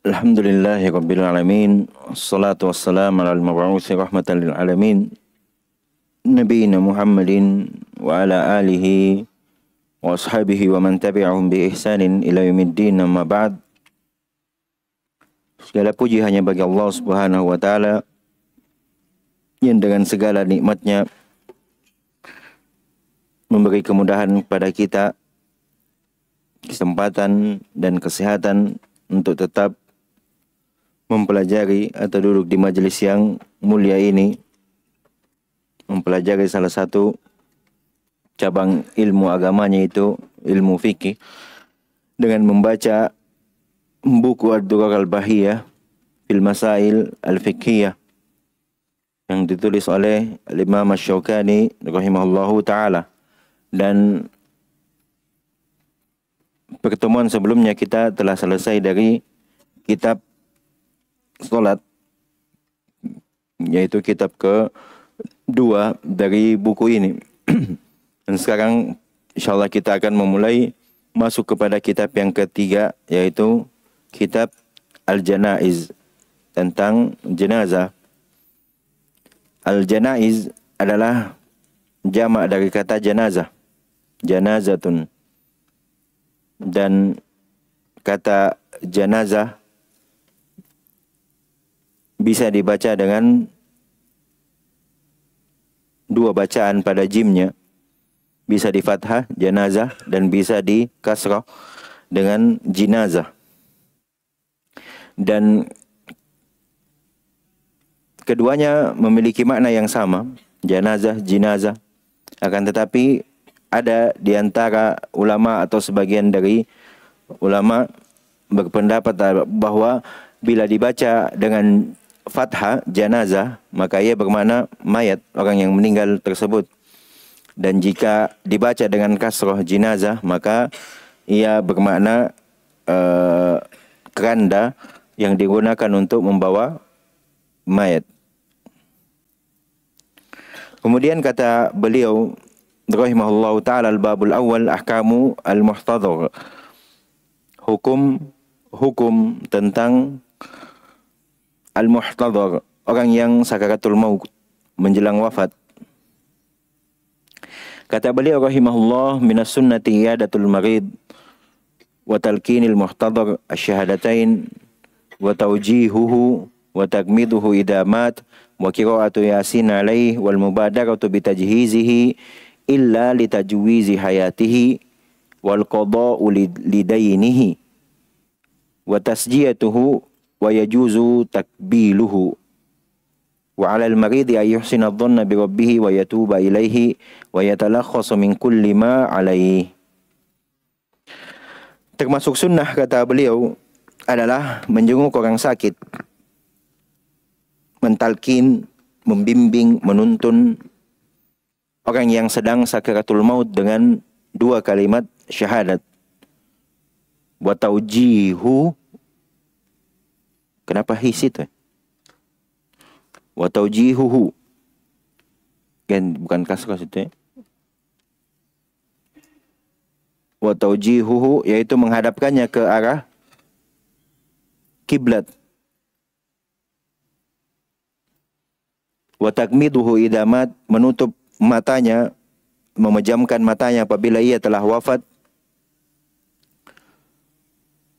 Alhamdulillahi Rabbil Alamin. Assalatu wassalamu ala al-mab'uthi rahmatan lil alamin. Nabiina Muhammadin wa ala alihi wa ashabihi wa man tabi'ahum bi ihsanin ila yaumiddin, amma ba'd. Segala puji hanya bagi Allah Subhanahu wa taala yang dengan segala nikmatnya memberi kemudahan kepada kita, kesempatan dan kesehatan untuk tetap mempelajari atau duduk di majelis yang mulia ini, mempelajari salah satu cabang ilmu agamanya, itu ilmu fikih, dengan membaca buku Ad-Durar Al-Bahiyah fil Masail Al-Fiqhiyah yang ditulis oleh Imam Asy-Syaukani rahimahullahu ta'ala. Dan pertemuan sebelumnya kita telah selesai dari kitab Salat, yaitu kitab kedua dari buku ini. Dan sekarang insyaallah kita akan memulai masuk kepada kitab yang ketiga, yaitu kitab Al-Janaiz, tentang jenazah. Al-Janaiz adalah jamak dari kata janazah, janazatun. Dan kata janazah bisa dibaca dengan dua bacaan pada jimnya, bisa di fathah janazah dan bisa di kasrah dengan jinazah. Dan keduanya memiliki makna yang sama, janazah, jinazah. Akan tetapi ada di antara ulama atau sebagian dari ulama berpendapat bahwa bila dibaca dengan fathah janazah, maka ia bermakna mayat, orang yang meninggal tersebut. Dan jika dibaca dengan kasrah jinazah, maka ia bermakna keranda yang digunakan untuk membawa mayat. Kemudian kata beliau rahimahullahu ta'ala, al-babul awal ahkamu al-muhtadhar, hukum tentang al-muhtadhar, orang yang sakaratul maut, menjelang wafat. Kata beliau rahimahullah, minas sunnati iyadatul marid wa talqinil muhtadhar asyhadatain wa tawjihuhu wa takmiduhu idha mat wa qira'atu yasin alaih wal mubadaratu bitajhizihi illa litajwizi hayatihi wal qada'u lidainihi wa tasjiyatuhu wa yajuzu takbiluhu wa 'alal maridi ay yuhsina adh-dhanna bi rabbih wa yatuba ilaihi wa yatalakhasu min kulli ma 'alaihi. Termasuk sunnah, kata beliau, adalah menjenguk orang sakit, mentalkin, membimbing, menuntun orang yang sedang sakaratul maut dengan dua kalimat syahadat. Wa taujihu, kenapa hisit? Wa taujihuhu, kan bukan kasrah itu. Wa taujihuhu, yaitu menghadapkannya ke arah kiblat. Wa takmiduhu idamat, menutup matanya, memejamkan matanya apabila ia telah wafat.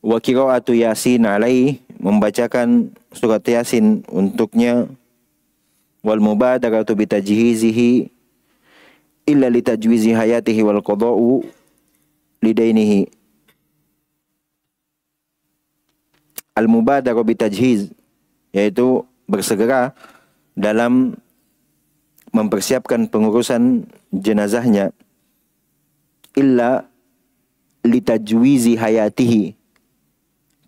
Wa qira'atu yasin alaih, membacakan surat yasin untuknya. Wal mubadaratu bitajhizihi illa litajwizi hayatihi wal qada'u lidainihi. Al mubadaru bitajhiz, yaitu bersegera dalam mempersiapkan pengurusan jenazahnya, illa litajwizi hayatihi,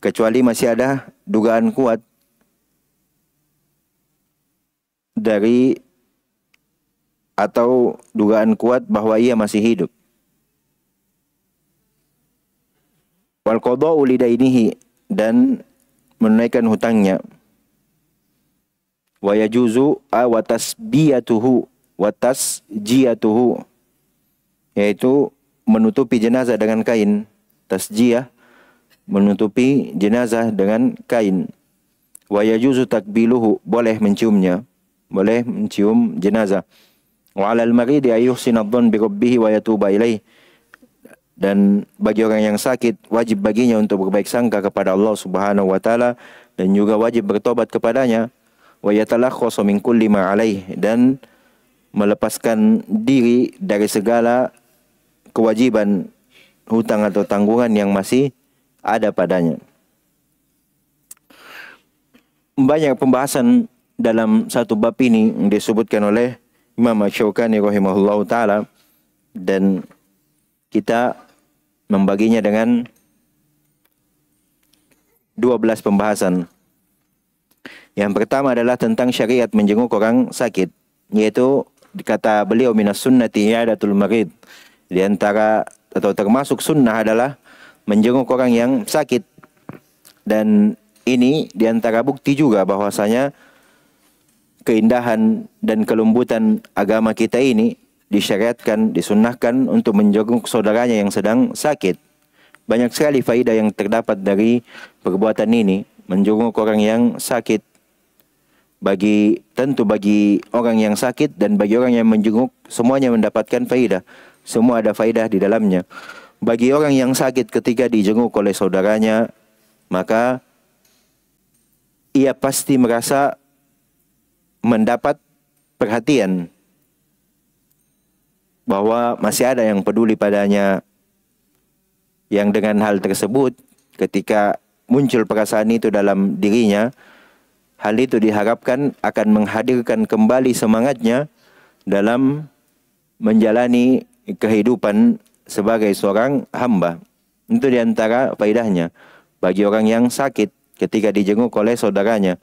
kecuali masih ada dugaan kuat dari atau dugaan kuat bahwa ia masih hidup. Wal qada'u lidainihi, dan menunaikan hutangnya. Wa yajuzu wa tasbiyatuhu wa tasjiyatuhu, yaitu menutupi jenazah dengan kain. Tasjiyah menutupi jenazah dengan kain. Wa yajuzu takbiluhu, boleh menciumnya, boleh mencium jenazah. Wa 'alal maridi ay yuhsina adh-dhann bi rabbih wa yatuba ilaih, dan bagi orang yang sakit wajib baginya untuk berbaik sangka kepada Allah Subhanahu wa taala dan juga wajib bertobat kepadanya. Wa yatalakhasu min kulli ma 'alaih, dan melepaskan diri dari segala kewajiban, hutang atau tanggungan yang masih ada padanya. Banyak pembahasan dalam satu bab ini yang disebutkan oleh Imam Asy-Syaukani rahimahullahu taala, dan kita membaginya dengan 12 pembahasan. Yang pertama adalah tentang syariat menjenguk orang sakit, yaitu kata beliau minas sunnati i'adatul marid, di antara atau termasuk sunnah adalah menjenguk orang yang sakit. Dan ini di antara bukti juga bahwasanya keindahan dan kelembutan agama kita ini disyariatkan, disunnahkan untuk menjenguk saudaranya yang sedang sakit. Banyak sekali faidah yang terdapat dari perbuatan ini, menjenguk orang yang sakit. Tentu bagi orang yang sakit dan bagi orang yang menjenguk, semuanya mendapatkan faidah. Semua ada faidah di dalamnya. Bagi orang yang sakit ketika dijenguk oleh saudaranya, maka ia pasti merasa mendapat perhatian, bahwa masih ada yang peduli padanya. Yang dengan hal tersebut, ketika muncul perasaan itu dalam dirinya, hal itu diharapkan akan menghadirkan kembali semangatnya dalam menjalani kehidupan sebagai seorang hamba. Itu diantara faedahnya bagi orang yang sakit ketika dijenguk oleh saudaranya.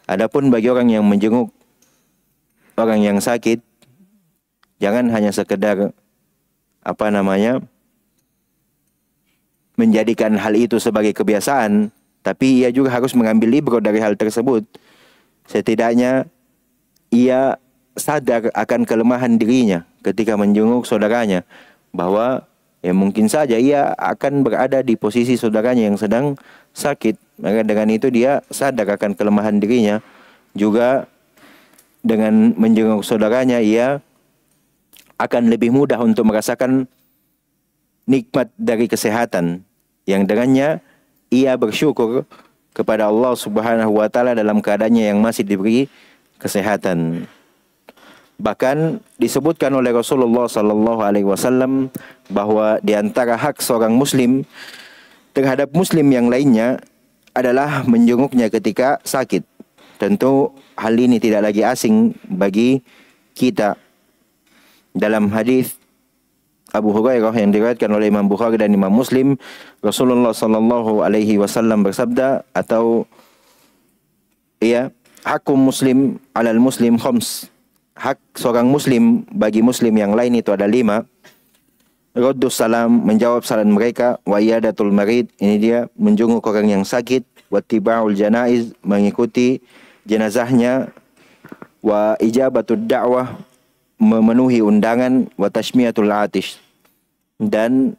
Adapun bagi orang yang menjenguk orang yang sakit, jangan hanya sekedar menjadikan hal itu sebagai kebiasaan, tapi ia juga harus mengambil ibrah dari hal tersebut. Setidaknya ia sadar akan kelemahan dirinya ketika menjenguk saudaranya, bahwa ya mungkin saja ia akan berada di posisi saudaranya yang sedang sakit. Maka dengan itu dia sadar akan kelemahan dirinya. Juga dengan menjenguk saudaranya, ia akan lebih mudah untuk merasakan nikmat dari kesehatan, yang dengannya ia bersyukur kepada Allah Subhanahu wa taala dalam keadaannya yang masih diberi kesehatan. Bahkan disebutkan oleh Rasulullah sallallahu alaihi wasallam bahwa di antara hak seorang muslim terhadap muslim yang lainnya adalah menjenguknya ketika sakit. Tentu hal ini tidak lagi asing bagi kita. Dalam hadis Abu Hurairah yang diriwayatkan oleh Imam Bukhari dan Imam Muslim, Rasulullah sallallahu alaihi wasallam bersabda, atau hakum muslim alal muslim khams. Hak seorang muslim bagi muslim yang lain itu ada 5. Raddus salam, menjawab salam mereka. Wa iyadatul marid, ini dia menjenguk orang yang sakit. Wattiba'ul janaiz, mengikuti jenazahnya. Wa ijabatud da'wah, memenuhi undangan. Wa tashmiyatul atish, dan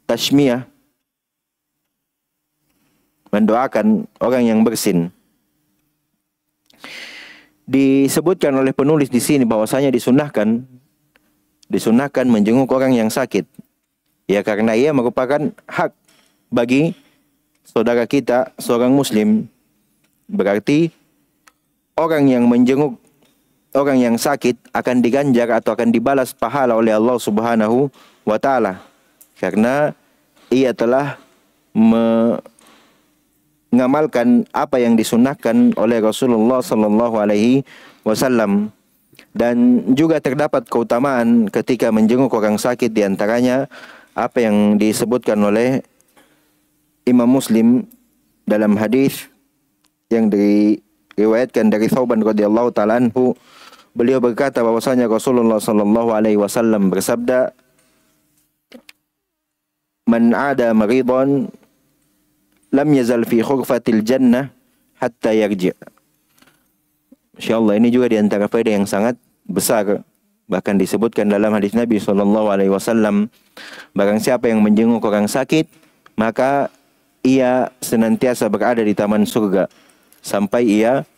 tashmiyah, mendoakan orang yang bersin. Disebutkan oleh penulis di sini bahwasanya disunahkan menjenguk orang yang sakit, ya karena ia merupakan hak bagi saudara kita seorang muslim. Berarti orang yang menjenguk orang yang sakit akan diganjar atau akan dibalas pahala oleh Allah Subhanahu wa taala, karena ia telah mengamalkan apa yang disunnahkan oleh Rasulullah sallallahu alaihi wasallam. Dan juga terdapat keutamaan ketika menjenguk orang sakit, di antaranya apa yang disebutkan oleh Imam Muslim dalam hadis yang diriwayatkan dari Thauban radhiyallahu taala anhu. Beliau berkata bahwasanya Rasulullah sallallahu alaihi wasallam bersabda, "Man 'ada maridan lam yazal fi khurfatil jannah hatta yarji'." Insyaallah ini juga di antara faedah yang sangat besar. Bahkan disebutkan dalam hadis Nabi sallallahu alaihi wasallam, barang siapa yang menjenguk orang sakit, maka ia senantiasa berada di taman surga sampai ia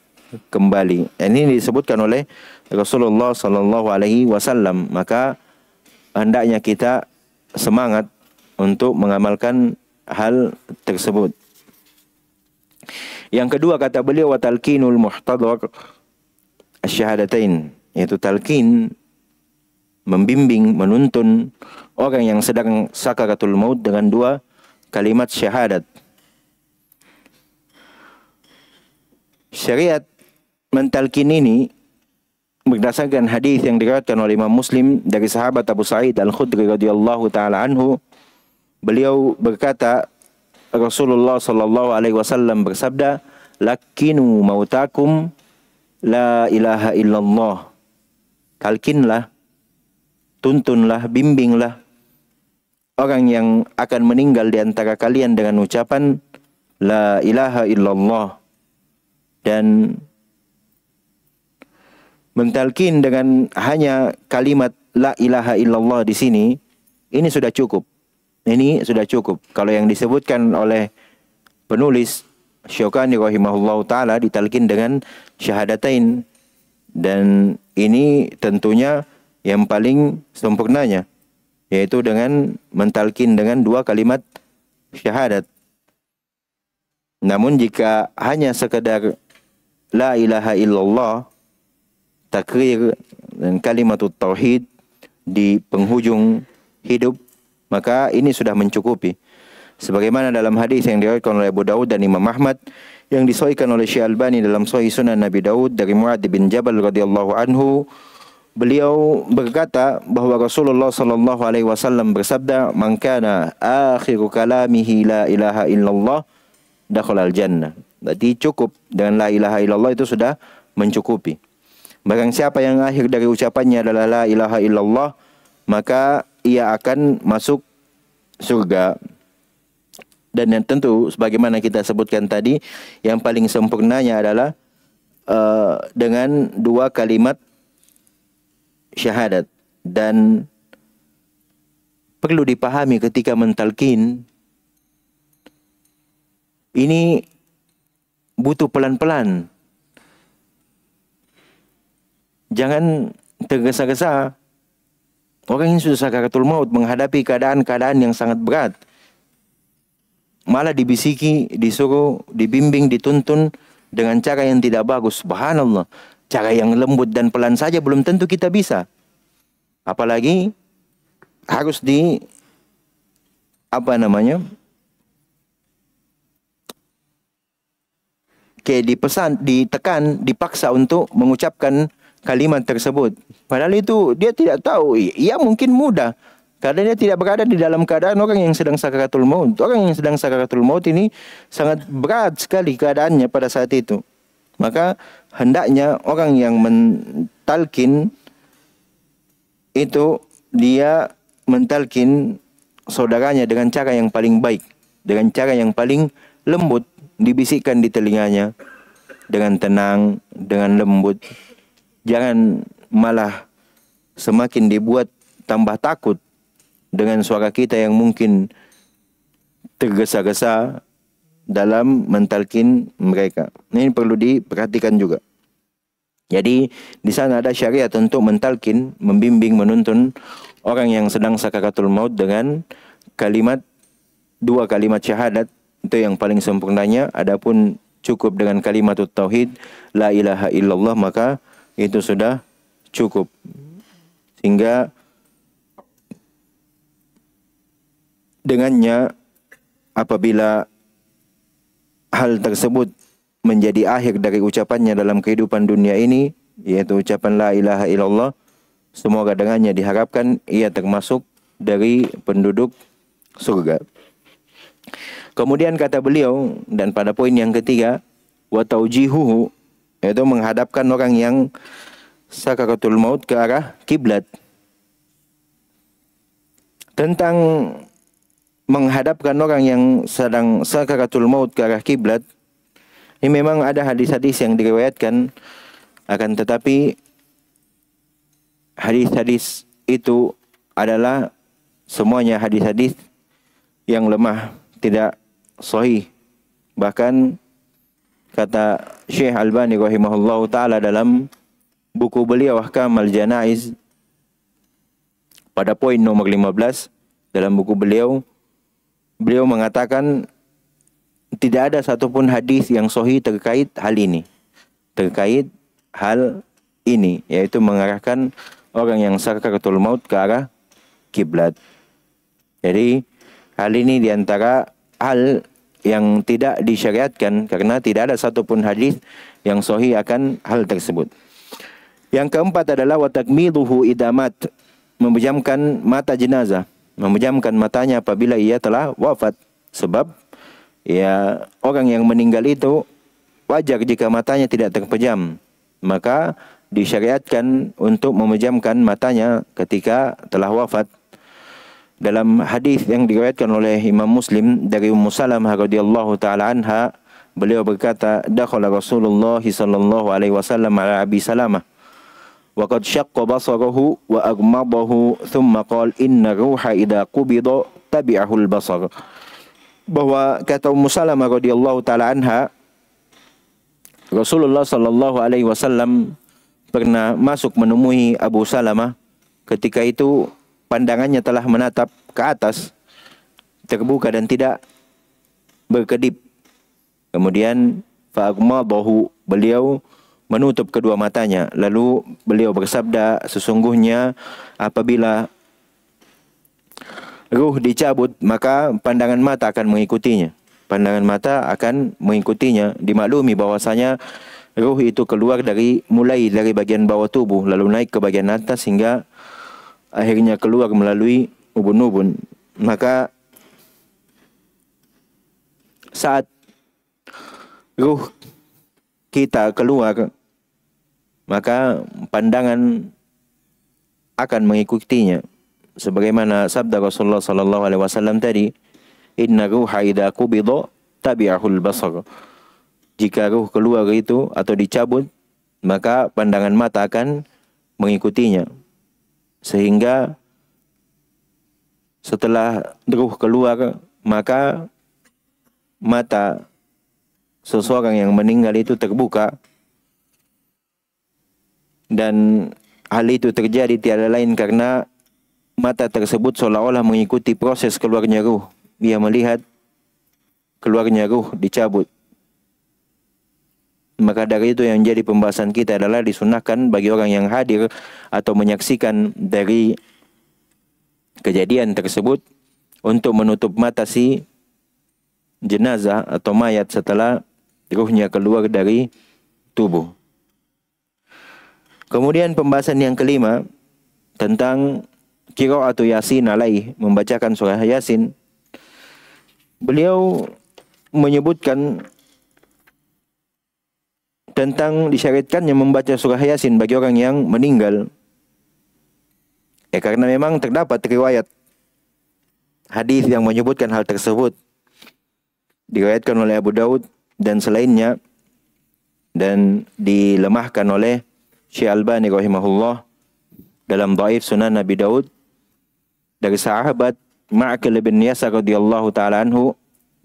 kembali. Ini disebutkan oleh Rasulullah sallallahu alaihi wasallam. Maka hendaknya kita semangat untuk mengamalkan hal tersebut. Yang kedua kata beliau, wa talqinul muhtadar asyhadatain, yaitu talqin, membimbing, menuntun orang yang sedang sakaratul maut dengan dua kalimat syahadat. Syariat mentalkin ini berdasarkan hadis yang diriwayatkan oleh Imam Muslim dari sahabat Abu Sa'id Al-Khudri radhiyallahu taala anhu. Beliau berkata, Rasulullah sallallahu alaihi wasallam bersabda, "Lakinu mautakum la ilaha illallah." Talkinlah, tuntunlah, bimbinglah orang yang akan meninggal di antara kalian dengan ucapan la ilaha illallah. Dan mentalkin dengan hanya kalimat la ilaha illallah di sini, ini sudah cukup. Ini sudah cukup. Kalau yang disebutkan oleh penulis Syaukani rahimahullahu taala ditalkin dengan syahadatain, dan ini tentunya yang paling sempurnanya, yaitu dengan mentalkin dengan dua kalimat syahadat. Namun jika hanya sekedar la ilaha illallah, takrir dan kalimatut tauhid di penghujung hidup, maka ini sudah mencukupi. Sebagaimana dalam hadis yang diriwayatkan oleh Abu Daud dan Imam Ahmad, yang disahihkan oleh Syekh Albani dalam Sahih Sunan Nabi Daud dari Muadz bin Jabal radhiyallahu anhu, beliau berkata bahwa Rasulullah sallallahu alaihi wasallam bersabda, "Man kana akhiru kalamihi la ilaha illallah dakhala al-jannah." Berarti cukup dengan la ilaha illallah, itu sudah mencukupi. Barang siapa yang akhir dari ucapannya adalah la ilaha illallah, maka ia akan masuk surga. Dan yang tentu sebagaimana kita sebutkan tadi, yang paling sempurnanya adalah dengan dua kalimat syahadat. Dan perlu dipahami ketika mentalkin, ini butuh pelan-pelan. Jangan tergesa-gesa. Orang yang sudah sakaratul maut menghadapi keadaan-keadaan yang sangat berat, malah dibisiki, disuruh, dibimbing, dituntun dengan cara yang tidak bagus. Subhanallah. Cara yang lembut dan pelan saja belum tentu kita bisa. Apalagi harus kayak dipesan, ditekan, dipaksa untuk mengucapkan kalimat tersebut. Padahal itu dia tidak tahu. Ia mungkin mudah karena dia tidak berada di dalam keadaan orang yang sedang sakaratul maut. Orang yang sedang sakaratul maut ini sangat berat sekali keadaannya pada saat itu. Maka hendaknya orang yang mentalkin itu dia mentalkin saudaranya dengan cara yang paling baik, dengan cara yang paling lembut, dibisikkan di telinganya dengan tenang, dengan lembut. Jangan malah semakin dibuat tambah takut dengan suara kita yang mungkin tergesa-gesa dalam mentalkin mereka. Ini perlu diperhatikan juga. Jadi di sana ada syariat untuk mentalkin, membimbing, menuntun orang yang sedang sakaratul maut dengan dua kalimat syahadat, itu yang paling sempurnanya. Adapun cukup dengan kalimatut tauhid la ilaha illallah, maka itu sudah cukup. Sehingga dengannya apabila hal tersebut menjadi akhir dari ucapannya dalam kehidupan dunia ini, yaitu ucapan la ilaha illallah, semoga dengannya diharapkan ia termasuk dari penduduk surga. Kemudian kata beliau, dan pada poin yang ketiga, wa taujihuhu, yaitu menghadapkan orang yang sakaratul maut ke arah kiblat. Tentang menghadapkan orang yang sedang sakaratul maut ke arah kiblat, ini memang ada hadis-hadis yang diriwayatkan, akan tetapi hadis-hadis itu adalah semuanya hadis-hadis yang lemah. tidak sahih. Bahkan kata Syekh Albani rahimahullah ta'ala dalam buku beliau Ahkamul Janaiz pada poin nomor 15 dalam buku beliau, beliau mengatakan tidak ada satupun hadis yang sahih terkait hal ini. Terkait hal ini, yaitu mengarahkan orang yang sakaratul maut ke arah kiblat. Jadi hal ini diantara hal yang tidak disyariatkan karena tidak ada satupun hadis yang sahih akan hal tersebut. Yang keempat adalah wa takmiduhu idamat, memejamkan mata jenazah, memejamkan matanya apabila ia telah wafat. Sebab ya orang yang meninggal itu wajar jika matanya tidak terpejam, maka disyariatkan untuk memejamkan matanya ketika telah wafat. Dalam hadis yang diriwayatkan oleh Imam Muslim dari Ummu Salamah radhiyallahu taala anha, beliau berkata, dakhala Rasulullah sallallahu alaihi wasallam ala Abi Salamah wa qad syaqqa basarahu wa aghmadahu thumma qala inna ruha idza qubida tabi'ahu al-basar. Bahwa kata Ummu Salamah radhiyallahu taala anha, Rasulullah sallallahu alaihi wasallam pernah masuk menemui Abu Salamah. Ketika itu pandangannya telah menatap ke atas, terbuka dan tidak berkedip. Kemudian fa'aghmadahu, beliau menutup kedua matanya. Lalu beliau bersabda, sesungguhnya apabila ruh dicabut, maka pandangan mata akan mengikutinya. Pandangan mata akan mengikutinya. Dimaklumi bahwasanya ruh itu keluar mulai dari bagian bawah tubuh, lalu naik ke bagian atas hingga akhirnya keluar melalui ubun-ubun. Maka saat ruh kita keluar, maka pandangan akan mengikutinya. Sebagaimana sabda Rasulullah sallallahu alaihi wasallam tadi, inna ruha idza qubida tabi'ahul basar. Jika ruh keluar itu atau dicabut, maka pandangan mata akan mengikutinya. Sehingga setelah ruh keluar, maka mata seseorang yang meninggal itu terbuka. Dan hal itu terjadi tiada lain karena mata tersebut seolah-olah mengikuti proses keluarnya ruh. Ia melihat keluarnya ruh dicabut. Maka dari itu yang jadi pembahasan kita adalah disunahkan bagi orang yang hadir atau menyaksikan dari kejadian tersebut untuk menutup mata si jenazah atau mayat setelah ruhnya keluar dari tubuh. Kemudian pembahasan yang kelima tentang qiraatu Yasin alaih, membacakan surah Yasin. Beliau menyebutkan tentang disyariatkannya membaca surah Yasin bagi orang yang meninggal. Karena memang terdapat riwayat hadis yang menyebutkan hal tersebut. Diriwayatkan oleh Abu Daud dan selainnya, dan dilemahkan oleh Syekh Albani rahimahullah dalam Dhaif Sunan Nabi Daud dari sahabat Ma'qil bin Yasar radhiyallahu taala anhu.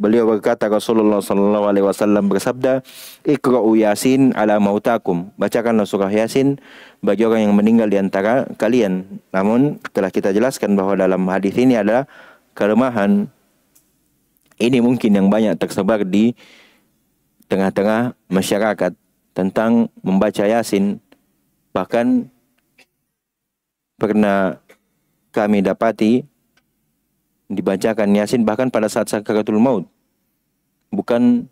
Beliau berkata, Rasulullah sallallahu alaihi wasallam bersabda, Iqra'u Yasin ala mautakum. Bacakanlah surah Yasin bagi orang yang meninggal di antara kalian. Namun telah kita jelaskan bahwa dalam hadis ini adalah kelemahan. Ini mungkin yang banyak tersebar di tengah-tengah masyarakat tentang membaca Yasin. Bahkan pernah kami dapati dibacakan Yasin bahkan pada saat sakaratul maut, bukan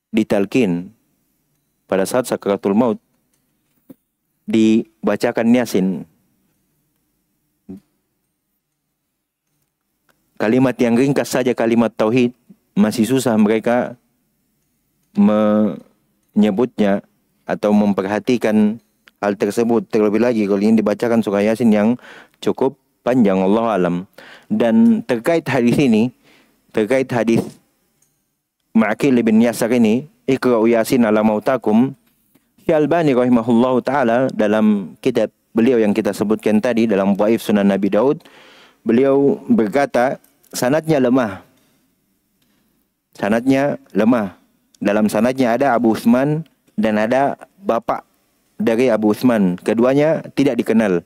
ditalkin. Pada saat sakaratul maut dibacakan Yasin. Kalimat yang ringkas saja, kalimat tauhid, masih susah mereka menyebutnya atau memperhatikan hal tersebut. Terlebih lagi kalau ingin dibacakan surah Yasin yang cukup panjang, Allah alam. Dan terkait hadis ini, terkait hadis Ma'qil bin Yasar ini, Iqra'u Yasin ala mautakum, Syekh Albani rahimahullahu taala dalam kitab beliau yang kita sebutkan tadi dalam Dhaif Sunan Nabi Daud, beliau berkata sanadnya lemah. sanadnya lemah. Dalam sanadnya ada Abu Utsman dan ada bapak dari Abu Utsman. Keduanya tidak dikenal.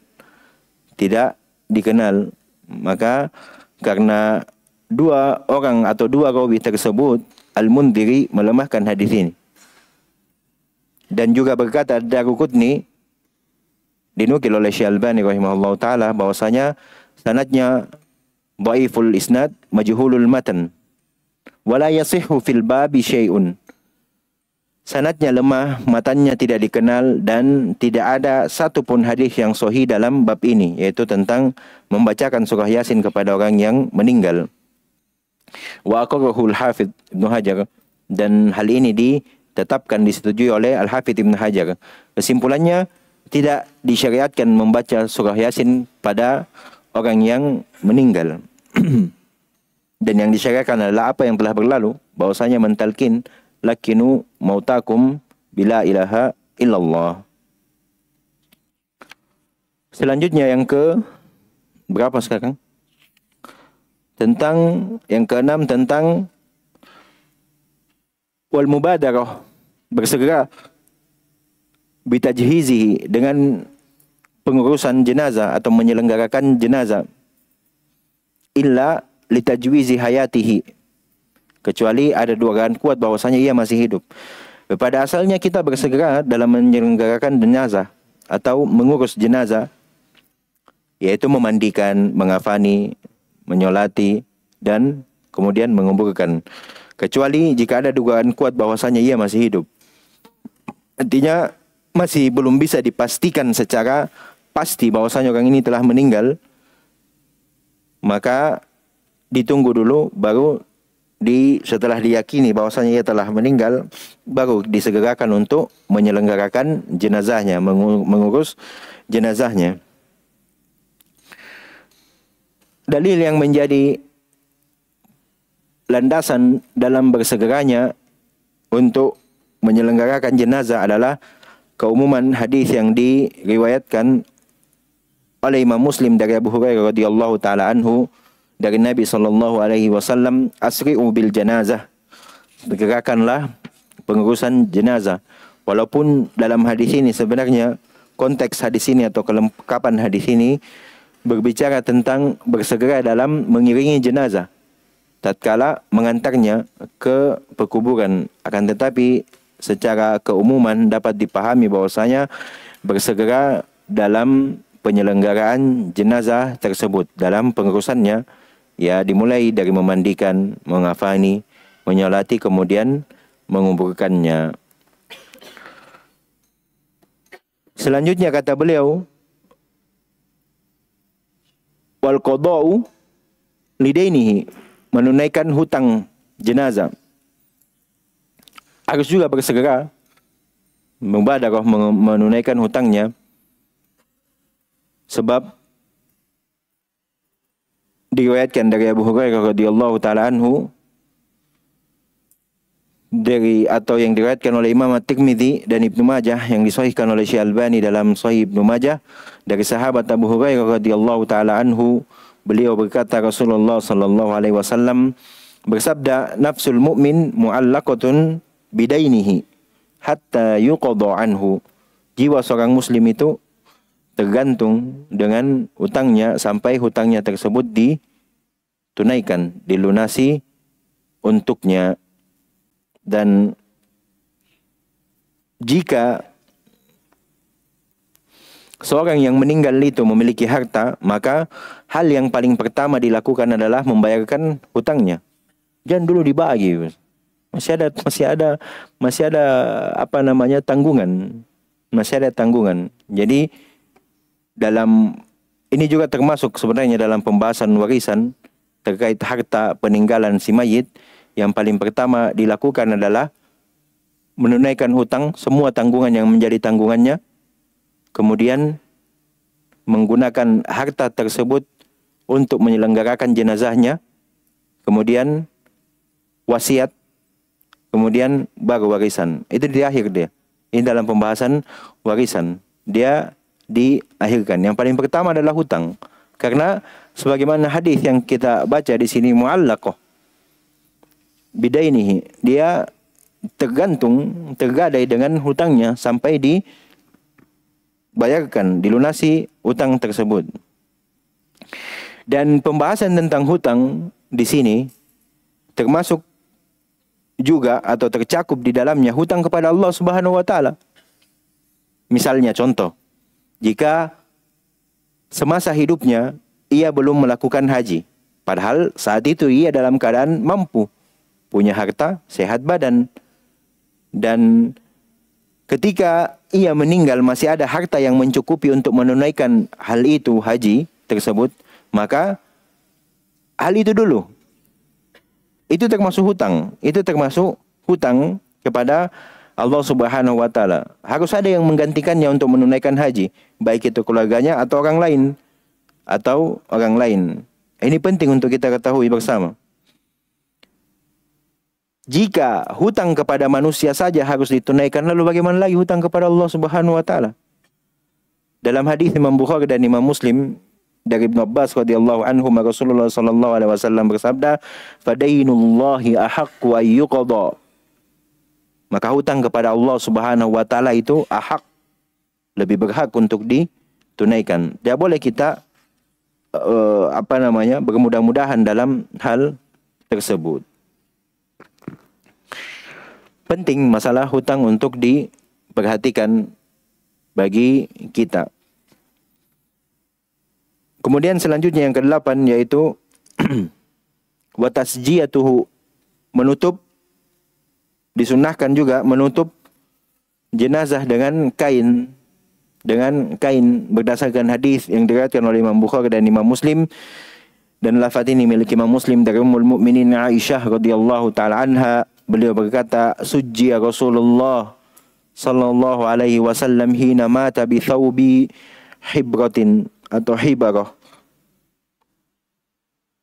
Tidak dikenal. Maka karena dua orang atau dua rawi tersebut, Al-Mundhiri melemahkan hadis ini. Dan juga berkata Daruqutni, dinukil oleh Syekh Albani rahimahullah taala, bahwasanya sanadnya dhaiful isnad majhulul matan wala yasihhu fil babi syai'un. Sanadnya lemah, matannya tidak dikenal, dan tidak ada satupun hadis yang sahih dalam bab ini, yaitu tentang membacakan surah Yasin kepada orang yang meninggal. Wa aqarrahul Hafidz Ibnu Hajar, dan hal ini ditetapkan, disetujui oleh Al-Hafidz Ibnu Hajar. Kesimpulannya, tidak disyariatkan membaca surah Yasin pada orang yang meninggal. Dan yang disyariatkan adalah apa yang telah berlalu, bahwasanya mentalkin lakinu mautakum bila ilaha illallah. Selanjutnya yang ke berapa sekarang? Tentang yang keenam, tentang wal mubadarah, bersegera bitajhizihi, dengan pengurusan jenazah atau menyelenggarakan jenazah, illa litajwizi hayatihi, kecuali ada dugaan kuat bahwasanya ia masih hidup. Pada asalnya kita bersegera dalam menyelenggarakan jenazah atau mengurus jenazah, yaitu memandikan, mengafani, menyolati, dan kemudian menguburkan, kecuali jika ada dugaan kuat bahwasanya ia masih hidup. Artinya masih belum bisa dipastikan secara pasti bahwasanya orang ini telah meninggal, maka ditunggu dulu, baru setelah diyakini bahwasanya ia telah meninggal, baru disegerakan untuk menyelenggarakan jenazahnya, mengurus jenazahnya. Dalil yang menjadi landasan dalam bersegeranya untuk menyelenggarakan jenazah adalah keumuman hadis yang diriwayatkan oleh Imam Muslim dari Abu Hurairah radhiyallahu taala anhu, dari Nabi sallallahu alaihi wasallam, asri'u bil janazah, segerakanlah pengurusan jenazah. Walaupun dalam hadis ini sebenarnya konteks hadis ini atau kelengkapan hadis ini berbicara tentang bersegera dalam mengiringi jenazah tatkala mengantarnya ke pekuburan, akan tetapi secara keumuman dapat dipahami bahwasanya bersegera dalam penyelenggaraan jenazah tersebut, dalam pengurusannya, ya dimulai dari memandikan, mengafani, menyolati, kemudian menguburkannya. Selanjutnya kata beliau, wal qada'u lidainihi, menunaikan hutang jenazah. Harus juga bersegera mubadarah menunaikan hutangnya, sebab diriwayatkan dari Abu Hurairah radhiyallahu taala anhu, atau yang diriwayatkan oleh Imam At-Tirmidzi dan Ibnu Majah, yang disahihkan oleh Syekh Albani dalam Sahih Ibnu Majah, dari sahabat Abu Hurairah radhiyallahu taala anhu, beliau berkata, Rasulullah sallallahu alaihi wasallam bersabda, nafsul mu'min mu'allaqatun bidainihi hatta yuqadha anhu, jiwa seorang muslim itu tergantung dengan hutangnya sampai hutangnya tersebut ditunaikan, dilunasi untuknya. Dan jika seorang yang meninggal itu memiliki harta, maka hal yang paling pertama dilakukan adalah membayarkan hutangnya. Jangan dulu dibagi. Masih ada apa namanya, tanggungan. Masih ada tanggungan. Jadi dalam ini juga termasuk sebenarnya dalam pembahasan warisan terkait harta peninggalan si mayit. Yang paling pertama dilakukan adalah menunaikan hutang, semua tanggungan yang menjadi tanggungannya, kemudian menggunakan harta tersebut untuk menyelenggarakan jenazahnya, kemudian wasiat, kemudian baru warisan. Itu di akhir dia. Ini dalam pembahasan warisan. Dia diakhirkan. Yang paling pertama adalah hutang. Karena sebagaimana hadis yang kita baca di sini mu'allaqah, bidainihi, dia tergadai dengan hutangnya sampai dibayarkan, dilunasi hutang tersebut. Dan pembahasan tentang hutang di sini termasuk juga atau tercakup di dalamnya hutang kepada Allah Subhanahu wa taala. Misalnya contoh, jika semasa hidupnya ia belum melakukan haji, padahal saat itu ia dalam keadaan mampu, punya harta, sehat badan, dan ketika ia meninggal masih ada harta yang mencukupi untuk menunaikan hal itu, haji tersebut, maka hal itu dulu. Itu termasuk hutang. Itu termasuk hutang kepada Allah Subhanahu wa taala. Harus ada yang menggantikannya untuk menunaikan haji, baik itu keluarganya atau orang lain. Ini penting untuk kita ketahui bersama. Jika hutang kepada manusia saja harus ditunaikan, lalu bagaimana lagi hutang kepada Allah Subhanahu wa taala? Dalam hadis Imam Bukhari dan Imam Muslim dari Ibnu Abbas radhiyallahu anhu, Rasulullah sallallahu alaihi wasallam bersabda, "Fadainullahi ahaqqu an yuqada." Maka hutang kepada Allah Subhanahu wa taala itu lebih berhak untuk ditunaikan. Tidak boleh kita bermudah-mudahan dalam hal tersebut. Penting masalah hutang untuk diperhatikan bagi kita. Kemudian selanjutnya yang ke-8 yaitu wa tasjiyatuhu, menutup, disunnahkan juga menutup jenazah dengan kain berdasarkan hadis yang diriwayatkan oleh Imam Bukhari dan Imam Muslim, dan lafaz ini milik Imam Muslim dari Ummul Mukminin Aisyah radhiyallahu taala anha. Beliau berkata, "Sujjiya Rasulullah sallallahu alaihi wasallam hina mata bi thawbi hibratin atau hibarah."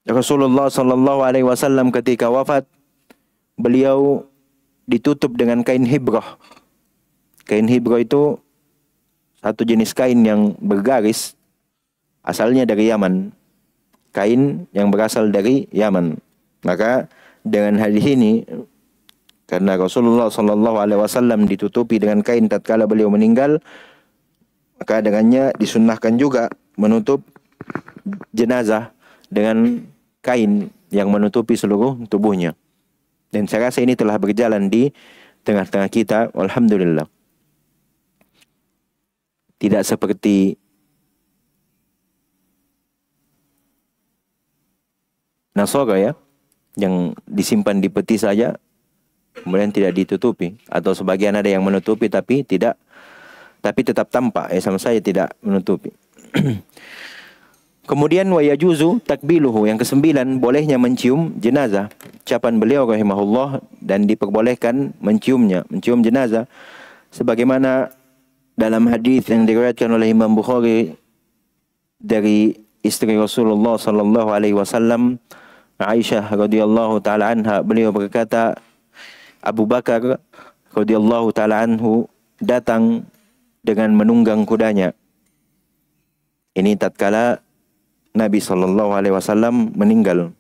Rasulullah sallallahu alaihi wasallam ketika wafat, beliau ditutup dengan kain hibrah. Kain hibrah itu satu jenis kain yang bergaris, asalnya dari Yaman. Kain yang berasal dari Yaman. Maka dengan hadis ini, karena Rasulullah sallallahu alaihi wasallam ditutupi dengan kain tatkala beliau meninggal, maka dengannya disunnahkan juga menutup jenazah dengan kain yang menutupi seluruh tubuhnya. Dan saya rasa ini telah berjalan di tengah-tengah kita, alhamdulillah. Tidak seperti Nasara ya, yang disimpan di peti saja kemudian tidak ditutupi, atau sebagian ada yang menutupi tapi tetap tampak, sama saya tidak menutupi. Kemudian wa yajuzu takbiluhu, yang ke-9 bolehnya mencium jenazah. Ucapan beliau rahimahullah, dan diperbolehkan mencium jenazah sebagaimana dalam hadis yang diriwayatkan oleh Imam Bukhari dari istri Rasulullah sallallahu alaihi wasallam, Aisyah radhiyallahu taala anha, beliau berkata, Abu Bakar radhiyallahu taala anhu datang dengan menunggang kudanya. Ini tatkala Nabi sallallahu alaihi wasallam meninggal.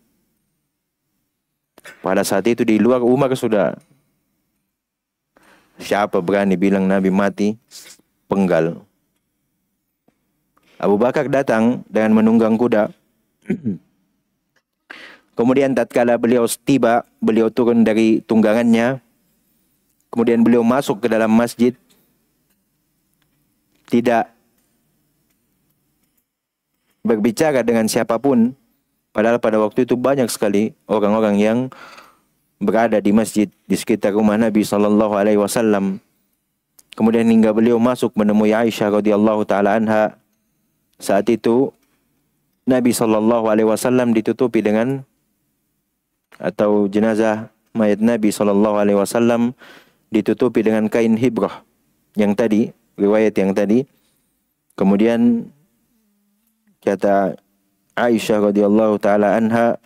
Pada saat itu di luar Umar sudah, siapa berani bilang Nabi mati? Penggal. Abu Bakar datang dengan menunggang kuda. Kemudian tatkala beliau tiba, beliau turun dari tunggangannya. Kemudian beliau masuk ke dalam masjid. Tidak berbicara dengan siapapun. Padahal pada waktu itu banyak sekali orang-orang yang berada di masjid di sekitar rumah Nabi sallallahu alaihi wasallam. Kemudian hingga beliau masuk menemui Aisyah radhiyallahu taala anha. Saat itu Nabi sallallahu alaihi wasallam ditutupi dengan, atau jenazah mayat Nabi sallallahu alaihi wasallam ditutupi dengan kain hibrah yang tadi, riwayat yang tadi. Kemudian kata Aisyah radhiyallahu taala anha,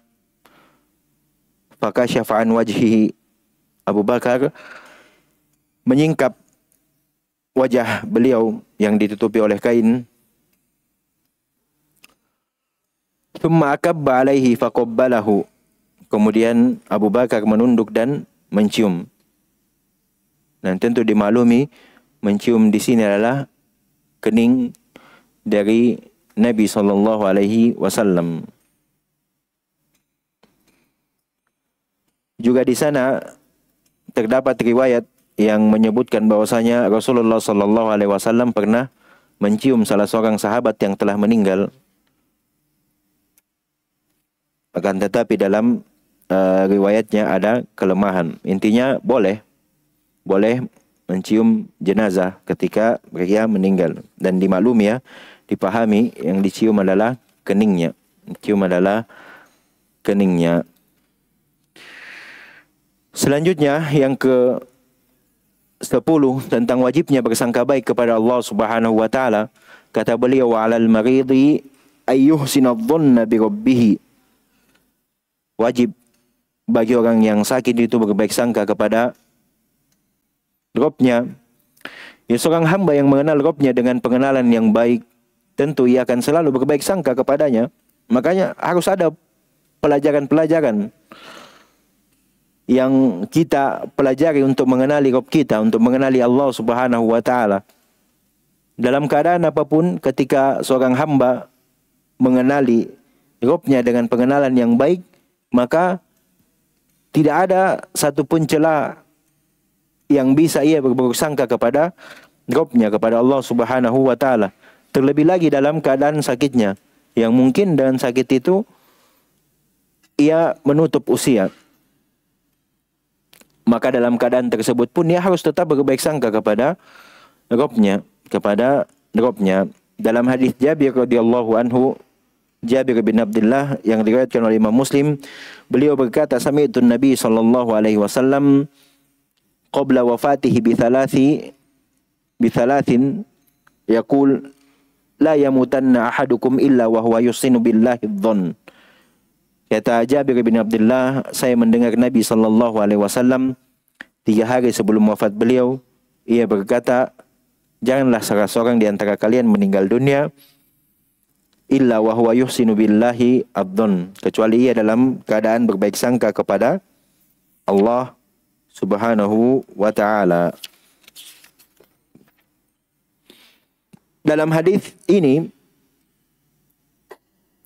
fakashafa an wajhihi, Abu Bakar menyingkap wajah beliau yang ditutupi oleh kain. Thumma akabba alaihi faqabbalahu, Kemudian Abu Bakar menunduk dan mencium. Dan tentu dimaklumi mencium di sini adalah kening dari Nabi SAW. Juga di sana terdapat riwayat yang menyebutkan bahwasanya Rasulullah SAW pernah mencium salah seorang sahabat yang telah meninggal. Akan tetapi dalam riwayatnya ada kelemahan. Intinya boleh mencium jenazah ketika mereka meninggal. Dan dimaklumi ya, dipahami yang dicium adalah keningnya. Cium adalah keningnya. Selanjutnya yang ke 10 tentang wajibnya bersangka baik kepada Allah Subhanahu wa taala. Kata beliau, wa 'alal maridi ayyuhsina adh-dhanna bi rabbih. Wajib bagi orang yang sakit itu berbaik sangka kepada Rabb-Nya. Ya, seorang hamba yang mengenal Rabb-Nya dengan pengenalan yang baik, tentu ia akan selalu berbaik sangka kepadanya. Makanya harus ada pelajaran-pelajaran yang kita pelajari untuk mengenali Rabb kita, untuk mengenali Allah Subhanahu wa taala. Dalam keadaan apapun, ketika seorang hamba mengenali Rabb-Nya dengan pengenalan yang baik, maka tidak ada satupun celah yang bisa ia berburuk sangka kepada Rabb-Nya, kepada Allah Subhanahu wa taala. Terlebih lagi dalam keadaan sakitnya, yang mungkin dengan sakit itu ia menutup usia. Maka dalam keadaan tersebut pun ia harus tetap berbaik sangka kepada Rabb-Nya, Dalam hadis Jabir radhiyallahu anhu, Jabir bin Abdullah yang diriwayatkan oleh Imam Muslim, beliau berkata, sami'tu Nabi sallallahu alaihi wasallam qabla wafatihi bi thalathin yaqul la yamutanna ahadukum illa wa huwa yusinu billahi adh-dhann. Kata Jabir bin Abdullah, saya mendengar Nabi sallallahu alaihi wasallam 3 hari sebelum wafat beliau, ia berkata, janganlah salah seorang di antara kalian meninggal dunia illa wa huwa yuhsinu billahi adh-dhann, kecuali ia dalam keadaan berbaik sangka kepada Allah Subhanahu wa taala. Dalam hadis ini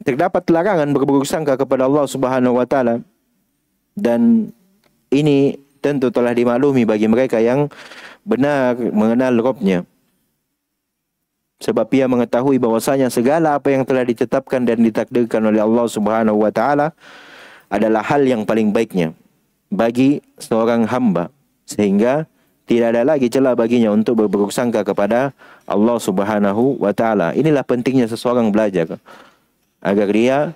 terdapat larangan berburuk sangka kepada Allah Subhanahu wa taala, dan ini tentu telah dimaklumi bagi mereka yang benar mengenal Rabb-Nya. Sebab ia mengetahui bahwasanya segala apa yang telah ditetapkan dan ditakdirkan oleh Allah Subhanahu wa taala adalah hal yang paling baiknya bagi seorang hamba, sehingga tidak ada lagi celah baginya untuk berburuk sangka kepada Allah Subhanahu wa taala. Inilah pentingnya seseorang belajar agar dia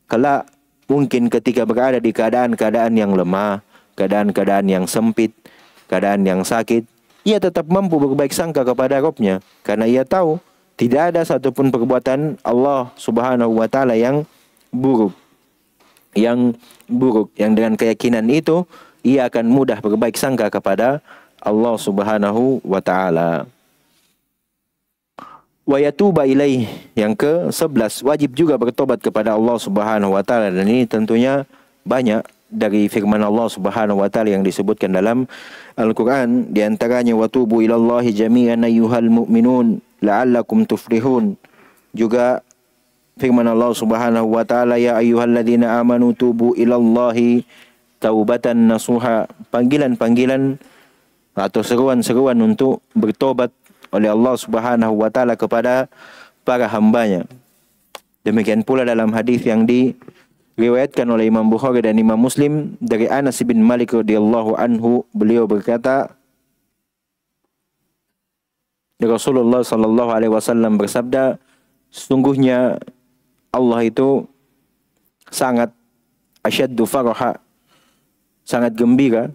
kelak mungkin ketika berada di keadaan-keadaan yang lemah, keadaan-keadaan yang sempit, keadaan yang sakit, ia tetap mampu berbaik sangka kepada Rabb-Nya, karena ia tahu tidak ada satupun perbuatan Allah Subhanahu wa taala yang buruk. Yang dengan keyakinan itu ia akan mudah berbaik sangka kepada Allah Subhanahu wa taala. Wa yatuba ilaih, yang ke-11, wajib juga bertobat kepada Allah Subhanahu wa taala, dan ini tentunya banyak dari firman Allah Subhanahu wa taala yang disebutkan dalam Al-Qur'an, di antaranya watubu ilallahi jami'an ayyuhal mu'minun la'allakum tuflihun. Juga firman Allah Subhanahu wa taala, ya ayyuhalladzina amanu tubu ilallahi taubatan nasuha, panggilan-panggilan atau seruan-seruan untuk bertobat oleh Allah Subhanahu wa taala kepada para hambanya. Demikian pula dalam hadis yang diriwayatkan oleh Imam Bukhari dan Imam Muslim dari Anas bin Malik radhiyallahu anhu, beliau berkata, Rasulullah sallallahu alaihi wasallam bersabda, sesungguhnya Allah itu sangat asyaddu faraha, sangat gembira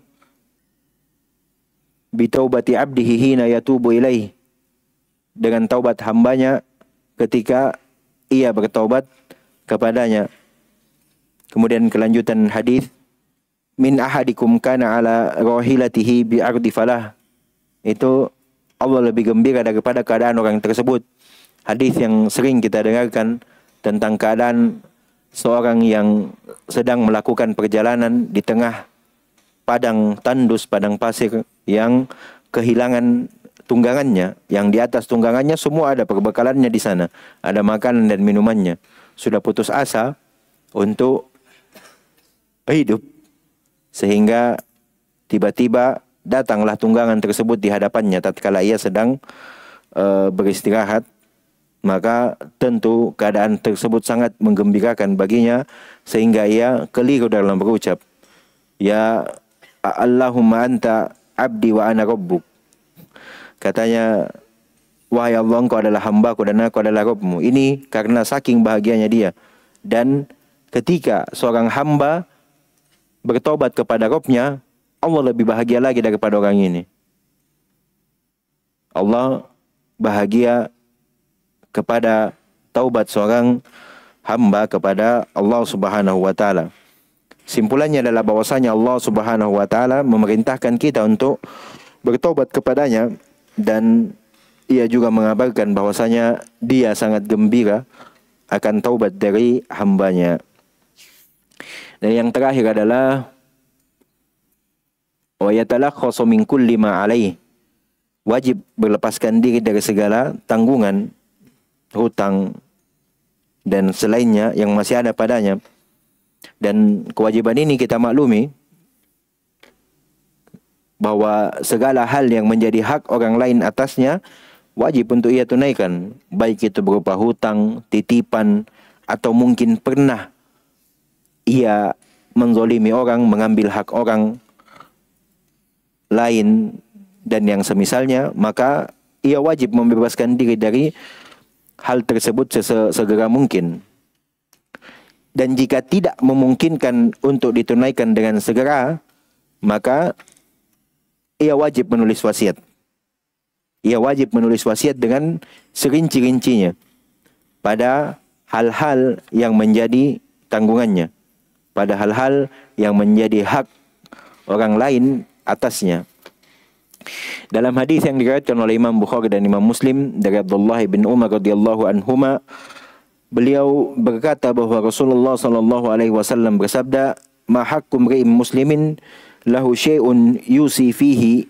bitaubati abdihi hina yatubu ilaih, dengan taubat hambanya ketika ia bertaubat kepadanya. Kemudian kelanjutan hadis, min ahadikum kana ala rahilatihi bi ardi falah, itu Allah lebih gembira daripada keadaan orang tersebut. Hadis yang sering kita dengarkan tentang keadaan seorang yang sedang melakukan perjalanan di tengah padang tandus, padang pasir yang kehilangan tunggangannya, yang di atas tunggangannya semua ada perbekalannya di sana, ada makanan dan minumannya. Sudah putus asa untuk hidup, sehingga tiba-tiba datanglah tunggangan tersebut di hadapannya tatkala ia sedang beristirahat. Maka tentu keadaan tersebut sangat menggembirakan baginya, sehingga ia keliru dalam berucap, ya Allahumma anta abdi wa ana rabbuk. Katanya, wahai Allah, engkau adalah hambaku dan aku adalah Rabbmu. Ini karena saking bahagianya dia. Dan ketika seorang hamba bertobat kepada Rabbnya, Allah lebih bahagia lagi daripada orang ini. Allah bahagia kepada taubat seorang hamba kepada Allah Subhanahu wa taala. Simpulannya adalah bahwasanya Allah Subhanahu wa taala memerintahkan kita untuk bertobat kepadanya, dan ia juga mengabarkan bahwasanya dia sangat gembira akan taubat dari hambanya. Dan yang terakhir adalah wa yatalakhasu min kulli ma alaih. Wajib berlepaskan diri dari segala tanggungan, hutang dan selainnya yang masih ada padanya. Dan kewajiban ini kita maklumi bahwa segala hal yang menjadi hak orang lain atasnya wajib untuk ia tunaikan, baik itu berupa hutang, titipan, atau mungkin pernah ia menzolimi orang, mengambil hak orang lain dan yang semisalnya, maka ia wajib membebaskan diri dari hal tersebut sesegera mungkin. Dan jika tidak memungkinkan untuk ditunaikan dengan segera, maka ia wajib menulis wasiat. Ia wajib menulis wasiat dengan serinci-rincinya pada hal-hal yang menjadi tanggungannya, pada hal-hal yang menjadi hak orang lain atasnya. Dalam hadis yang diriwayatkan oleh Imam Bukhari dan Imam Muslim dari Abdullah bin Umar radhiyallahu anhuma, beliau berkata bahwa Rasulullah sallallahu alaihi wasallam bersabda, "Ma haqqu imri'in muslimin lahu syai'un yusi fihi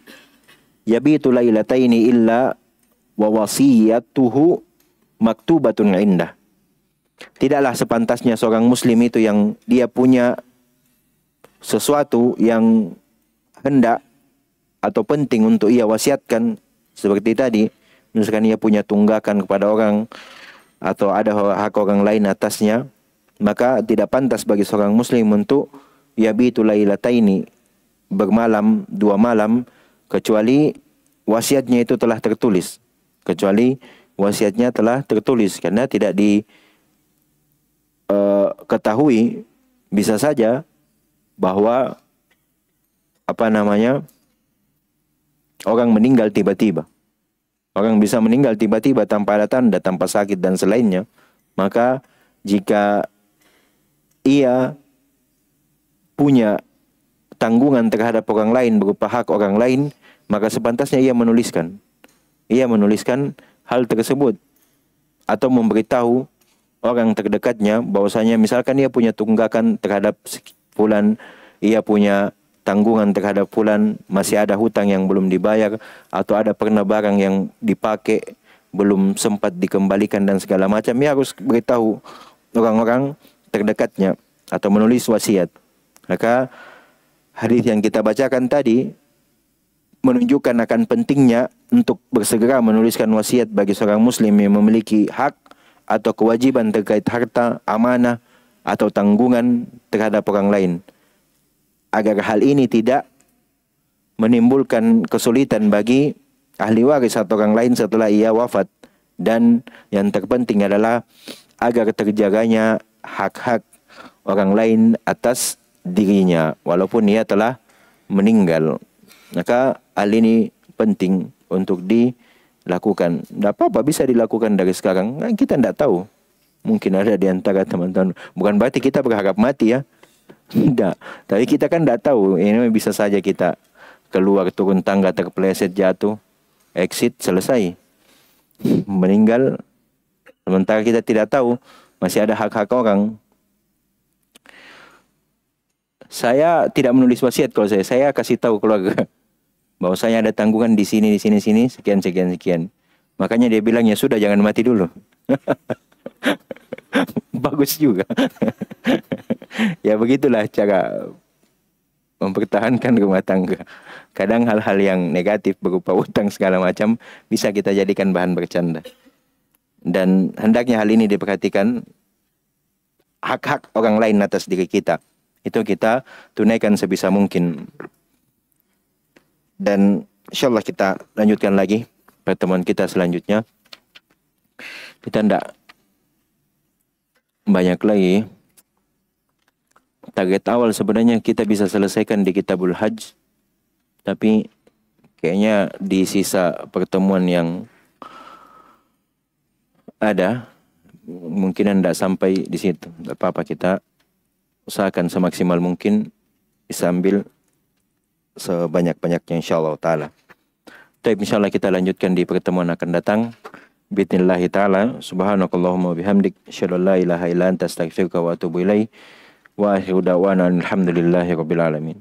yabitu lailataini illa wa wasiyatuhu maktubatun indah." Tidaklah sepantasnya seorang muslim itu yang dia punya sesuatu yang hendak atau penting untuk ia wasiatkan, seperti tadi, misalkan ia punya tunggakan kepada orang atau ada hak orang lain atasnya, maka tidak pantas bagi seorang muslim untuk yabitu lailataini, bermalam 2 malam, kecuali wasiatnya itu telah tertulis. Kecuali wasiatnya telah tertulis, karena tidak diketahui, bisa saja bahwa orang meninggal tiba-tiba. Orang bisa meninggal tiba-tiba tanpa ada tanda, tanpa sakit dan selainnya. Maka jika ia punya tanggungan terhadap orang lain berupa hak orang lain, maka sepantasnya ia menuliskan. Ia menuliskan hal tersebut atau memberitahu orang terdekatnya bahwasanya misalkan ia punya tunggakan terhadap fulan, ia punya tanggungan terhadap fulan, masih ada hutang yang belum dibayar, atau ada pernah barang yang dipakai belum sempat dikembalikan dan segala macam, ia harus beritahu orang-orang terdekatnya atau menulis wasiat. Maka hadis yang kita bacakan tadi menunjukkan akan pentingnya untuk bersegera menuliskan wasiat bagi seorang muslim yang memiliki hak atau kewajiban terkait harta, amanah, atau tanggungan terhadap orang lain, agar hal ini tidak menimbulkan kesulitan bagi ahli waris atau orang lain setelah ia wafat. Dan yang terpenting adalah agar terjaganya hak-hak orang lain atas dirinya walaupun ia telah meninggal. Maka hal ini penting untuk dilakukan. Tidak apa-apa, bisa dilakukan dari sekarang. Nah, kita tidak tahu. Mungkin ada di antara teman-teman. Bukan berarti kita berharap mati ya. Tidak. Tapi kita kan tidak tahu. Ini bisa saja kita keluar turun tangga terpeleset jatuh, exit, selesai, meninggal. Sementara kita tidak tahu masih ada hak-hak orang Saya tidak menulis wasiat kalau saya kasih tahu keluarga bahwasanya ada tanggungan di sini, sini, sekian, sekian, sekian. Makanya dia bilang, ya sudah, jangan mati dulu. Bagus juga. Ya begitulah cara mempertahankan rumah tangga. Kadang hal-hal yang negatif berupa utang segala macam bisa kita jadikan bahan bercanda. Dan hendaknya hal ini diperhatikan, hak-hak orang lain atas diri kita. Itu kita tunaikan sebisa mungkin. Dan insyaallah kita lanjutkan lagi pertemuan kita selanjutnya. Kita tidak banyak lagi. Target awal sebenarnya kita bisa selesaikan di Kitabul Hajj. Tapi kayaknya di sisa pertemuan yang ada, mungkin tidak sampai di situ. Tidak apa-apa, kita usahakan semaksimal mungkin bisa ambil sebanyak-banyaknya insyaallah ta'ala. Tapi insyaallah kita lanjutkan di pertemuan akan datang. Bismillahi ta'ala. Subhanakallahumma bihamdik. Asyhadu an la ilaha illa anta astaghfiruka wa atubu ilaik. Wa akhiru da'wana alhamdulillahi rabbil alamin.